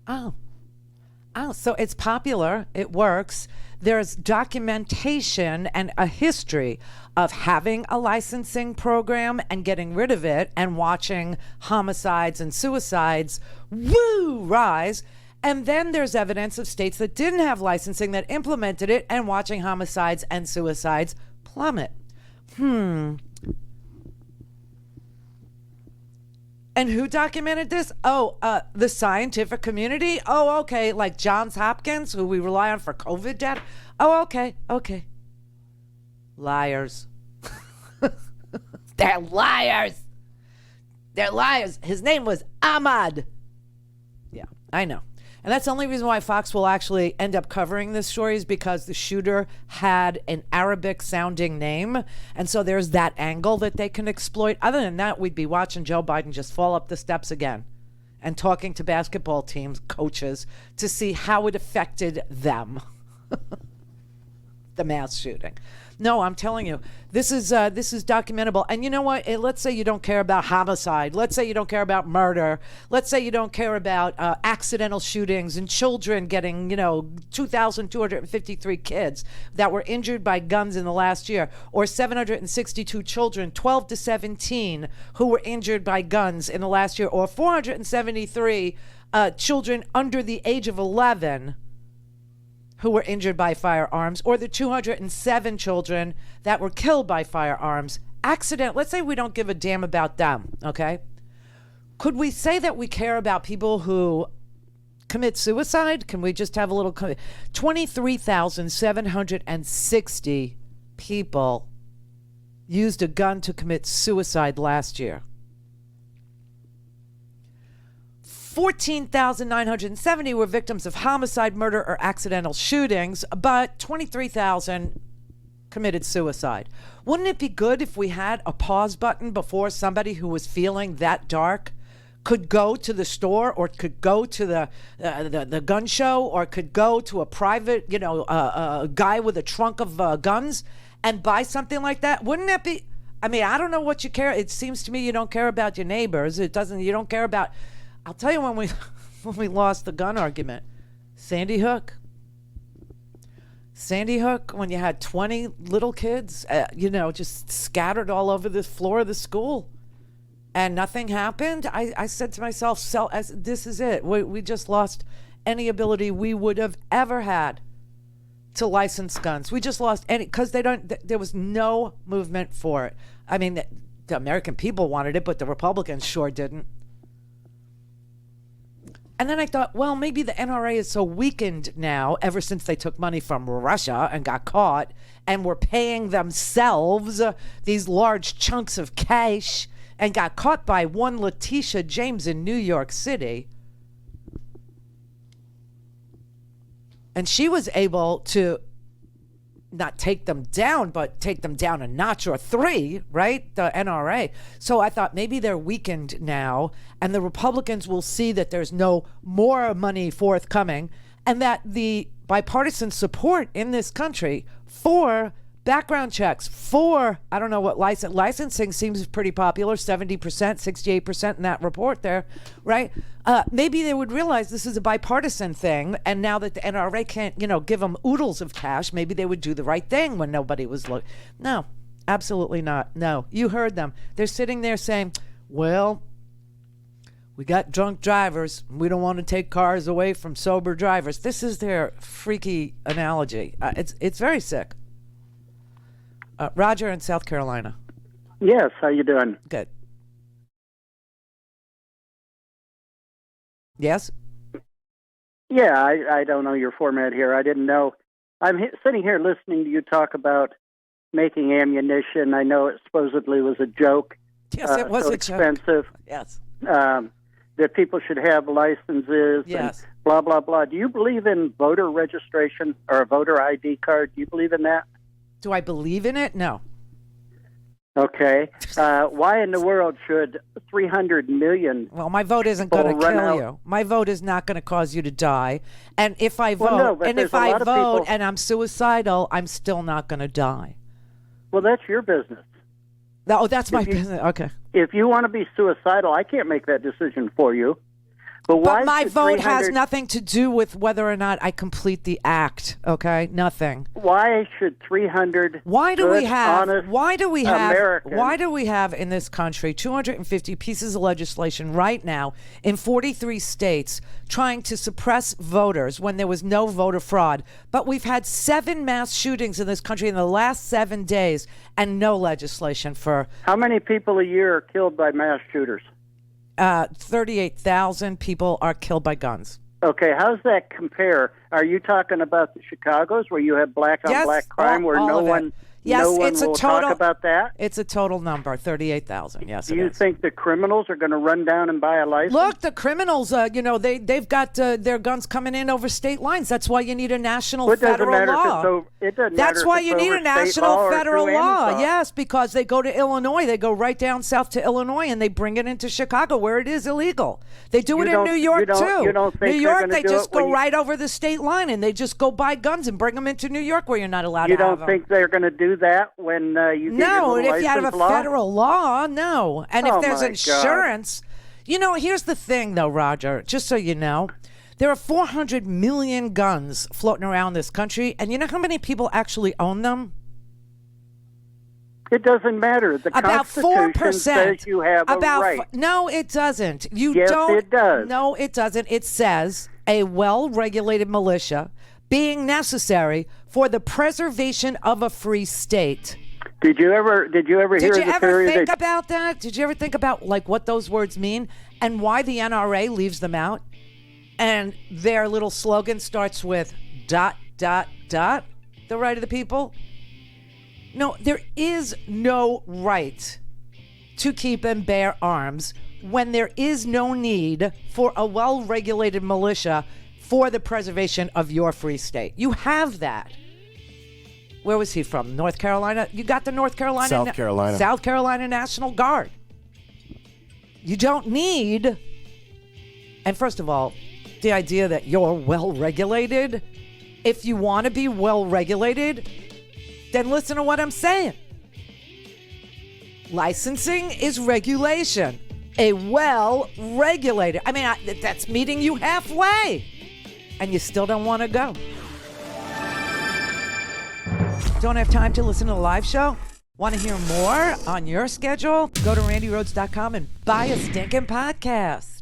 Oh. Oh, so it's popular. It works. There's documentation and a history of having a licensing program and getting rid of it and watching homicides and suicides rise. And then there's evidence of states that didn't have licensing that implemented it and watching homicides and suicides plummet. And who documented this? Oh, the scientific community? Oh, okay, like Johns Hopkins, who we rely on for COVID data? Oh, okay. Liars. They're liars. They're liars. His name was Ahmad. Yeah, I know. And that's the only reason why Fox will actually end up covering this story is because the shooter had an Arabic sounding name. And so there's that angle that they can exploit. Other than that, we'd be watching Joe Biden just fall up the steps again and talking to basketball teams, coaches, to see how it affected them. The mass shooting. No, I'm telling you, this is documentable. And you know what? Let's say you don't care about homicide. Let's say you don't care about murder. Let's say you don't care about accidental shootings and children getting, 2,253 kids that were injured by guns in the last year, or 762 children, 12 to 17, who were injured by guns in the last year, or 473 children under the age of 11 who were injured by firearms, or the 207 children that were killed by firearms. Accident, let's say we don't give a damn about them, okay? Could we say that we care about people who commit suicide? Can we just have a little... 23,760 people used a gun to commit suicide last year. 14,970 were victims of homicide, murder, or accidental shootings, but 23,000 committed suicide. Wouldn't it be good if we had a pause button before somebody who was feeling that dark could go to the store, or could go to the gun show, or could go to a private, a guy with a trunk of guns and buy something like that? Wouldn't that be... I mean, I don't know what you care. It seems to me you don't care about your neighbors. You don't care about... I'll tell you when we lost the gun argument. Sandy Hook, when you had 20 little kids, just scattered all over the floor of the school, and nothing happened. I said to myself, this is it. We just lost any ability we would have ever had to license guns. We just lost any, because there was no movement for it. I mean, the American people wanted it, but the Republicans sure didn't. And then I thought, well, maybe the NRA is so weakened now, ever since they took money from Russia and got caught and were paying themselves these large chunks of cash and got caught by one Letitia James in New York City. And she was able to not take them down, but take them down a notch or three, right? The NRA. So I thought maybe they're weakened now, and the Republicans will see that there's no more money forthcoming, and that the bipartisan support in this country for background checks, for, I don't know what licensing seems pretty popular, 70%, 68% in that report there, right? Maybe they would realize this is a bipartisan thing, and now that the NRA can't, give them oodles of cash, maybe they would do the right thing when nobody was looking. No, absolutely not. No, you heard them. They're sitting there saying, well, we got drunk drivers. We don't want to take cars away from sober drivers. This is their freaky analogy. It's very sick. Roger in South Carolina. Yes, how you doing? Good. Yes? Yeah, I don't know your format here. I didn't know. I'm sitting here listening to you talk about making ammunition. I know it supposedly was a joke. Yes, it was so a expensive. Joke. Yes. That people should have licenses. Yes. And blah, blah, blah. Do you believe in voter registration or a voter ID card? Do you believe in that? Do I believe in it? No. Okay. Why in the world should 300 million... Well, my vote isn't going to kill you. My vote is not going to cause you to die. And if I vote, and I'm suicidal, I'm still not going to die. Well, that's your business. Oh, that's my business. Okay. If you want to be suicidal, I can't make that decision for you. But my should vote has 300 nothing to do with whether or not I complete the act. Okay, nothing. Why should 300? Why do we have? Honest Why do we have? Americans, Why do we have in this country 250 pieces of legislation right now in 43 states trying to suppress voters when there was no voter fraud? But we've had 7 mass shootings in this country in the last 7 days and no legislation for. How many people a year are killed by mass shooters? 38,000 people are killed by guns. Okay, how's that compare? Are you talking about the Chicago's where you have black on black crime where all no of it. one Yes, no one it's a will total, talk about that? It's a total number, 38,000. Yes, Do you think the criminals are going to run down and buy a license? Look, the criminals, they've got their guns coming in over state lines. That's why you need a national federal law. That's why you need a national federal law. Yes, because they go to Illinois. They go right down south to Illinois, and they bring it into Chicago, where it is illegal. They do it in New York, too. You don't think New York, they just go right right over the state line, and they just go buy guns and bring them into New York, where you're not allowed to have them. them. You don't think they're going to do that when you get No, your if you have a law? federal law, no. And if there's my insurance, here's the thing, though, Roger, just so you know. There are 400 million guns floating around this country, and you know how many people actually own them? It doesn't matter. The about Constitution 4%. Says you have a right. No, it doesn't. Yes, it does. No, it doesn't. It says a well-regulated militia being necessary for the preservation of a free state. Did you ever hear the theory Did you ever think about that? Did you ever think about what those words mean and why the NRA leaves them out? And their little slogan starts with ... the right of the people. No, there is no right to keep and bear arms when there is no need for a well-regulated militia for the preservation of your free state. You have that. Where was he from? North Carolina? You got the North Carolina? South Carolina National Guard. You don't need... And first of all, the idea that you're well-regulated, if you want to be well-regulated, then listen to what I'm saying. Licensing is regulation. A well-regulated... I mean, that's meeting you halfway. And you still don't want to go. Don't have time to listen to the live show? Want to hear more on your schedule? Go to randyrhodes.com and buy a stinking podcast.